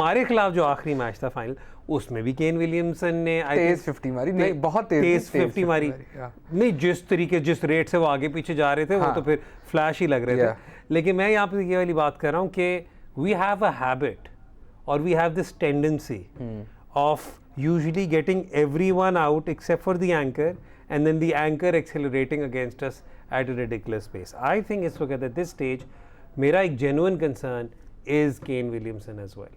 हमारे खिलाफ जो आखिरी मैच था फाइनल, उसमें भी केन विलियमसन ने तेज 50 मारी, नहीं बहुत तेज 50 मारी नहीं, जिस रेट से वो आगे पीछे जा रहे थे वो तो फिर फ्लैश ही लग रहे थे। लेकिन मैं यहाँ पे ये वाली बात कर रहा हूँ कि वी हैव अ हैबिट और we have this tendency of usually getting everyone out except for the anchor and then the anchor accelerating against us at a ridiculous pace. I think it's okay at this stage, मेरा एक genuine concern is Kane Williamson as well.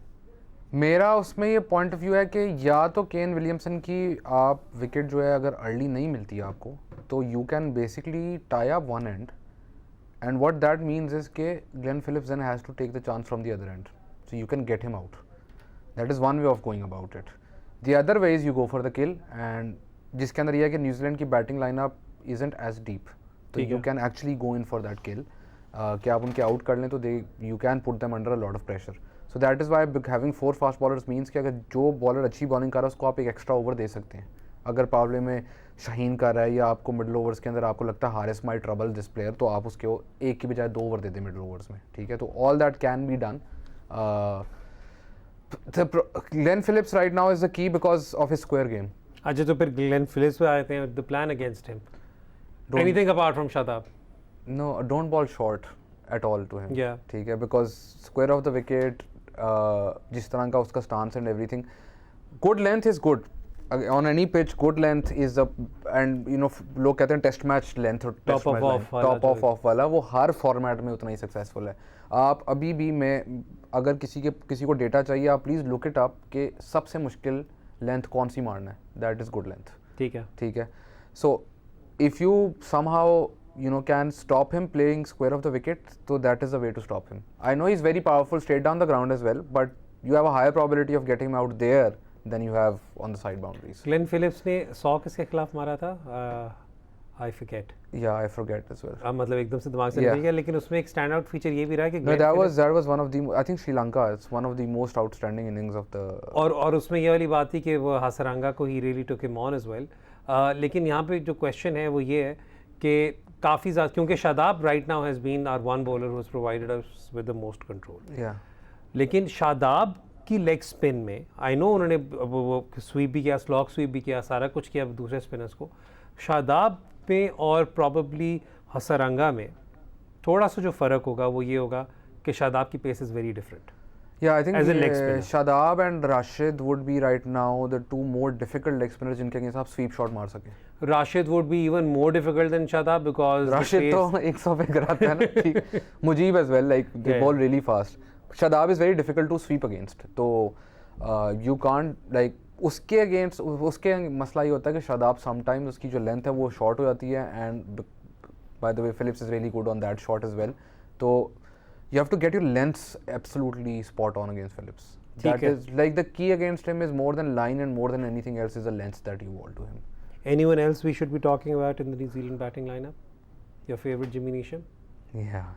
मेरा उसमें ये point of view है कि या तो Kane Williamson की आप विकेट जो है अगर अर्ली नहीं मिलती है आपको, तो you can basically tie up one end, and what that means is के Glenn Phillips then has to take the chance from the other end, so you can get him out. That is one way of going about it. The other way is you go for the kill, and जिसके अंदर यह है कि New Zealand की batting lineup isn't as deep, तो you can actually go in for that kill. कि आप उनके आउट कर लें तो they you can put them under a lot of pressure. So that is why having 4 fast bowlers means कि अगर जो बॉलर अच्छी बॉलिंग कर रहा है उसको आप एक एक्स्ट्रा ओवर दे सकते हैं. अगर पावले में शाहीन कर रहा है या आपको मिडल ओवर्स के अंदर आपको लगता है Haris might trouble this player, तो आप उसके एक की बजाय 2 ओवर दे दें मिडल ओवर्स में. ठीक है, तो all that can be done. Glenn Phillips right now is the key because of his square game. अच्छा, तो फिर ग्लेन फिलिप्स पे आते हैं. The plan against him, anything apart from Shadab? No, don't bowl short at all to him. Yeah. ठीक है, because square of the wicket, जिस तरह का उसका stance and everything, good length is good on any pitch. Good length is the, and you know लोग कहते हैं test match length, top of off वाला, वो हर फॉर्मेट में उतना ही सक्सेसफुल है. आप अभी भी, मैं अगर किसी को डेटा चाहिए, आप प्लीज़ लुक इट अप कि सबसे मुश्किल लेंथ कौन सी मारना है. That is good length. ठीक है, ठीक है. So if you somehow you know can stop him playing square of the wicket, so that is the way to stop him. I know he's very powerful straight down the ground as well, but you have a higher probability of getting him out there than you have on the side boundaries. Glenn Phillips ने 100 किसके खिलाफ मारा था? I forget. Yeah, I forget as well. मतलब एकदम से दिमाग से निकल गया, लेकिन उसमें एक स्टैंड आउट फीचर ये भी रहा है कि No, that was one of the, I think Sri Lanka, it's one of the most outstanding innings of the. और उसमें ये वाली बात थी कि वो हसरंगा को ही really took him on as well. लेकिन यहाँ पे जो क्वेश्चन है वो ये है कि काफ़ी ज़्यादा, क्योंकि Shadab right now has been our one bowler who has provided us with the most control. लेकिन शादाब की लेग स्पिन में आई नो उन्होंने वो स्वीप भी किया, स्लॉक स्वीप भी किया, सारा कुछ किया दूसरे स्पिनर्स को. शादाब पे और प्रॉबली हसरंगा में थोड़ा सा जो फ़र्क होगा वो ये होगा कि शादाब की pace is very different. Yeah, I think Shadab and Rashid would be right now the 2 more difficult leg spinners जिनके अगेंस्ट आप sweep shot मार सकें. Rashid would be even more difficult than Shadab because Rashid तो 100 पे कराता है ना. ठीक. Mujib as well, like they ball really fast. Shadab is very difficult to sweep against. तो you can't like उसके अगेंस्ट, उसके मसला ये होता है कि शादाब समटाइम्स उसकी जो लेंथ है वो शॉर्ट हो जाती है, and by the way Phillips is really good on that shot as well. तो you have to get your lengths absolutely spot on against Phillips. That is like the key against him is more than line and more than anything else is the lengths that you want to him. Anyone else we should be talking about in the New Zealand batting lineup? Your favorite Jimmy Neesham? Yeah,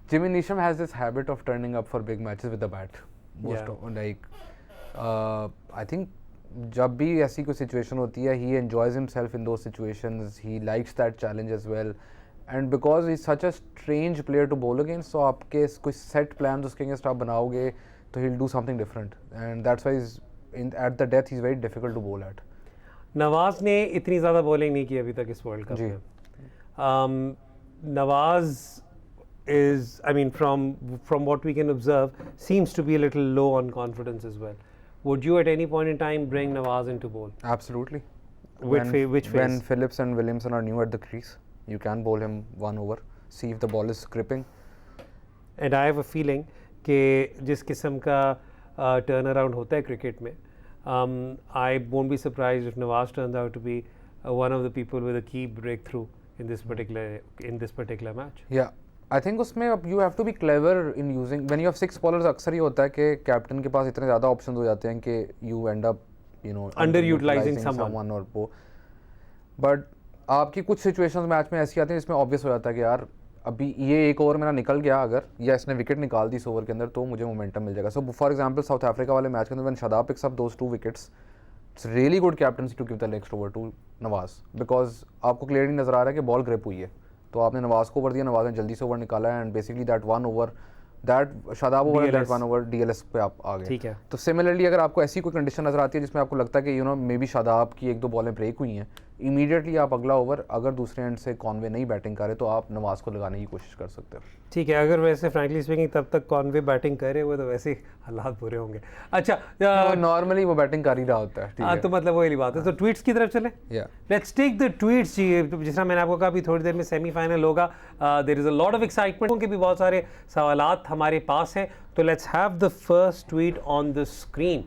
Jimmy Neesham has this habit of turning up for big matches with the bat. I think जब भी ऐसी कोई situation होती है, he enjoys himself in those situations. He likes that challenge as well. And because he's such a strange player to bowl against, so आपके कोई set plans उसके against आप बनाओगे तो he'll do something different, and that's why he's at the death he's very difficult to bowl at. Nawaz ने इतनी ज़्यादा bowling नहीं की अभी तक इस वर्ल्ड कप में. Nawaz is, I mean, from what we can observe, seems to be a little low on confidence as well. Would you at any point in time bring Nawaz into bowl? Absolutely. Which phase? When Phillips and Williamson are new at the crease, you can bowl him 1 over, see if the ball is gripping. And I have a feeling कि जिस किस्म का turn around होता है cricket में, I won't be surprised if Nawaz turns out to be one of the people with a key breakthrough in this particular match. Yeah, I think उसमें you have to be clever in using, when you have 6 bowlers अक्सर ही होता है कि captain के पास इतने ज़्यादा options हो जाते हैं कि you end up underutilizing someone और वो. But आपकी कुछ सिचुएशंस मैच में ऐसी आती हैं जिसमें ऑब्वियस हो जाता है कि यार अभी ये 1 ओवर मेरा निकल गया अगर, या इसने विकेट निकाल दी इस ओवर के अंदर, तो मुझे मोमेंटम मिल जाएगा. So for example South Africa वाले मैच के अंदर when Shadab picks up those 2 wickets, it's really good captaincy to give the next over to Nawaz, because आपको क्लियरली नजर आ रहा है कि बॉल ग्रिप हुई है, तो आपने नवाज को ओवर दिया, नवाज ने जल्दी से ओवर निकाला, and basically that 1 over that Shadab over that DLS. One over DLS पे आप आ गए। ठीक है। तो सिमिलरली अगर आपको ऐसी कोई कंडीशन नजर आती है जिसमें आपको लगता है कि मे बी शादाब की 1-2 बॉलें ब्रेक हुई हैं, इमीडिएटली आप अगला ओवर अगर दूसरे एंड से कॉनवे नहीं बैटिंग करे तो आप नवाज को लगाने की कोशिश कर सकते हो। ठीक है, अगर वैसे फ्रैंकली स्पीकिंग तब तक कॉनवे बैटिंग करे हुए तो वैसे ही हालात बुरे होंगे। अच्छा नॉर्मली वो बैटिंग कर ही रहा होता है। ठीक हाँ, है, तो मतलब वही बात है। तो ट्वीट्स की तरफ चले, या लेट्स टेक द ट्वीट्स जी। जिस तरह मैंने आपको कहा अभी थोड़ी देर में सेमीफाइनल होगा, there is a lot of excitement, उनके भी बहुत सारे सवालात हमारे पास हैं। तो let's have the first tweet on the screen.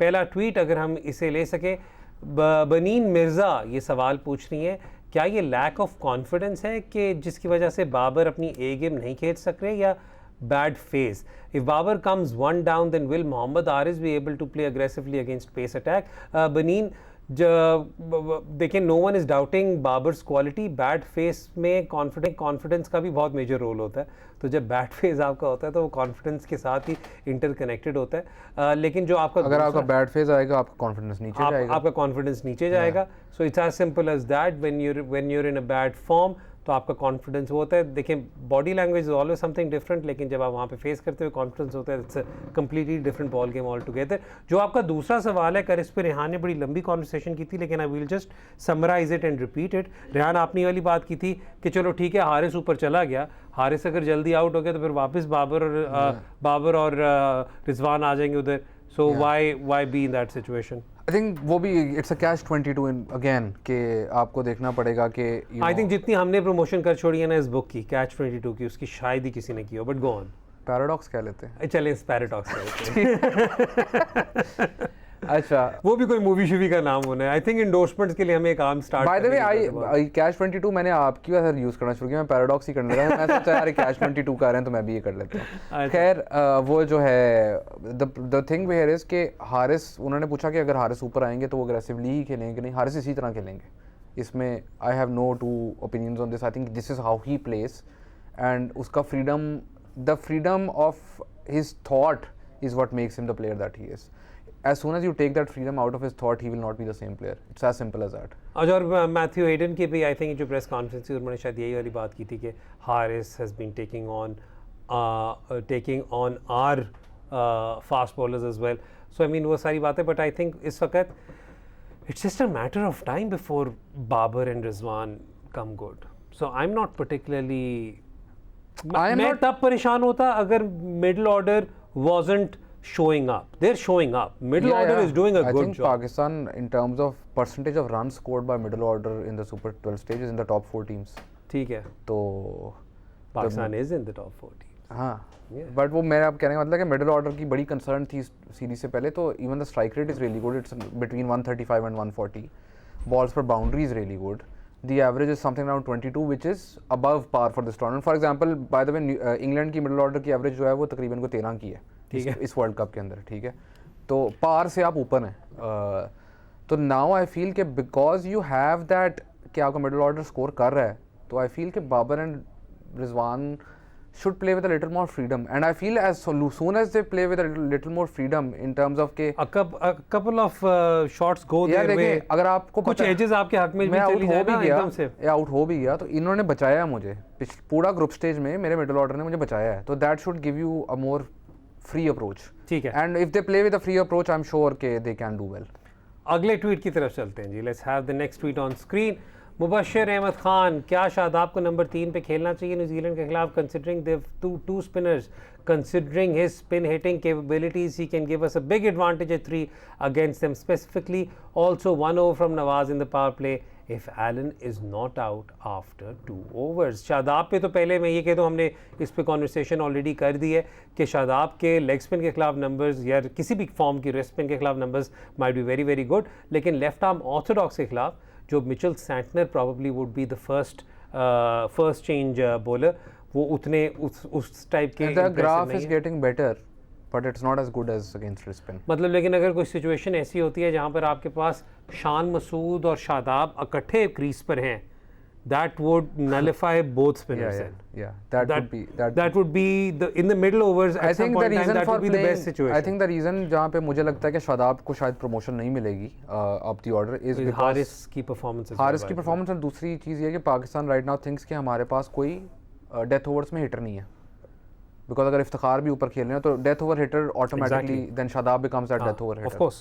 पहला ट्वीट अगर हम इसे ले सके, बनीन मिर्ज़ा ये सवाल पूछ रही हैं, क्या ये लैक ऑफ कॉन्फिडेंस है कि जिसकी वजह से बाबर अपनी ए गेम नहीं खेल सक रहे, या bad phase? If Babar comes one down, then will Mohammad Aris be able to play aggressively against pace attack? Baneen, देखिए, no one is doubting Babar's quality. Bad face में कॉन्फिडेंस का भी बहुत मेजर रोल होता है। तो जब bad phase आपका होता है तो वो कॉन्फिडेंस के साथ ही इंटरकनेक्टेड होता है। लेकिन जो आपका अगर आपका बैड फेज आएगा आपका कॉन्फिडेंस नीचे जाएगा, आपका कॉन्फिडेंस नीचे जाएगा। So it's as simple as that. When you're in a bad form तो आपका कॉन्फिडेंस होता है। देखिए, body language is always something different, लेकिन जब आप वहाँ पे फेस करते हुए कॉन्फिडेंस होता है, it's a completely different ball game all together. जो आपका दूसरा सवाल है, कर इस पर रेहान ने बड़ी लंबी कॉन्वर्सेशन की थी, लेकिन I will just summarise it and repeat it. Rehan, आपने वाली बात की थी कि चलो ठीक है, हारिस ऊपर चला गया, हारिस अगर जल्दी आउट हो गया तो फिर वापस बाबर और रिजवान आ जाएंगे उधर। So why be in that situation? I think वो भी it's a catch 22 in again कि आपको देखना पड़ेगा कि आई थिंक जितनी हमने प्रमोशन कर छोड़ी है ना इस बुक की, कैच 22 की, उसकी शायद ही किसी ने की हो, बट गो ऑन। पैराडॉक्स कह लेते हैं। चले इस पैराडॉक्स अच्छा, वो भी कोई मूवी शूवी का नाम होना है। आई थिंक इंडोर्समेंट्स के लिए हमें एक आम start. Bye the way I catch 22 मैंने आपकी वजह से यूज करना शुरू किया, मैं पैराडॉक्स ही करने लगा। मैं सोचा यार कैच 22 कर रहे हैं तो मैं भी ये कर लेता हूँ। खैर, वो जो है द थिंग वेयर इज कि हारिस, उन्होंने पूछा कि अगर हारिस ऊपर आएंगे तो वो अग्रेसिवली ही खेलेंगे कि नहीं, हारिस इसी तरह खेलेंगे। इसमें I have no two opinions on this. I think this is how he plays, and उसका freedom, the freedom of his thought is what makes him the player that he is. As soon as you take that freedom out of his thought, he will not be the same player. It's as simple as that. और Matthew Hayden की भी I think जो press conference थी उन्होंने शायद यही वाली बात की थी कि Haris has been taking on our fast bowlers as well. So I mean वो सारी बातें, बट आई थिंक इस वक्त it's just a matter of time before Babar and Rizwan come good. So I am not particularly, मैं तब परेशान होता अगर middle order wasn't showing up. They're showing up. Middle order is doing a I good think job. Pakistan, in terms of percentage of runs scored by middle order in the Super 12 stage, is in the top 4 teams. ठीक है, तो Pakistan is in the top 4 teams. हाँ, but वो मेरा कहने का मतलब कि मिडिल ऑर्डर की बड़ी कंसर्न थी सीरीज से पहले। तो even the strike rate is really good, it's between 135 and 140, balls पर boundary is really good, the average is something around 22 which is above par for this tournament. For example, by the way, England की middle order की average जो है वो तकरीबन को 13 की है, ठीक है, इस वर्ल्ड कप के अंदर। ठीक है, तो पार से आप ऊपर हैं। तो नाउ आई फील कि बिकॉज यू हैव दैट कि आपका मिडिल ऑर्डर स्कोर कर रहा है, तो आई फील कि Babar and Rizwan should play with a little more freedom, and I feel as soon as they play with a little more freedom in terms of के a couple of shots go their way. अगर आपको कुछ edges आपके हक में भी चली जाए ना एकदम से, आउट हो भी गया तो इन्होंने बचाया मुझे पूरा ग्रुप स्टेज में, मेरे मिडिल ऑर्डर ने मुझे बचाया है, तो that should give you a more free approach. ठीक है, and if they play with a free approach I am sure के दे कैन डू वेल। अगले ट्वीट की तरफ चलते हैं जी। Let's have the next tweet on screen. Mubashir Ahmed Khan, क्या शादाब को नंबर 3 पे खेलना चाहिए न्यूजीलैंड के खिलाफ, considering they've two spinners, considering his spin hitting capabilities, he can give us a big advantage at 3 against them, specifically also 1 over from Nawaz in the power play if Allen is not out after 2 overs. Shadab पे तो पहले मैं ये कह दूँ, हमने इस पे कॉन्वर्सेशन ऑलरेडी कर दी है कि शादाब के लेग स्पिन के खिलाफ नंबर्स या किसी भी फॉर्म की रेस्ट स्पिन के खिलाफ numbers might be very very good, लेकिन लेफ्ट आर्म ऑर्थोडॉक्स के खिलाफ जो Mitchell Santner probably would be the first change bowler, वो उतने उस टाइप के the graph is getting better but it's not as good as against spin. मतलब लेकिन अगर कोई सिचुएशन ऐसी होती है जहाँ पर आपके पास शान मसूद और शादाब इकट्ठे क्रीज पर हैं, that would nullify both spinners. That would be the in the middle overs at some point in time, that would be the best situation. I think the reason जहाँ पे मुझे लगता है कि शादाब को शायद प्रमोशन नहीं मिलेगी up the order is because Haris की परफॉर्मेंस, हारिस की परफॉर्मेंस, और दूसरी चीज़ ये है कि पाकिस्तान राइट नाउ थिंक्स कि हमारे पास कोई डेथ ओवर्स में हिटर नहीं है। बिकॉज अगर इफ्तिखार भी ऊपर खेल रहे हैं तो death over hitter automatically Exactly. Then Shadab becomes that death over of hitter course.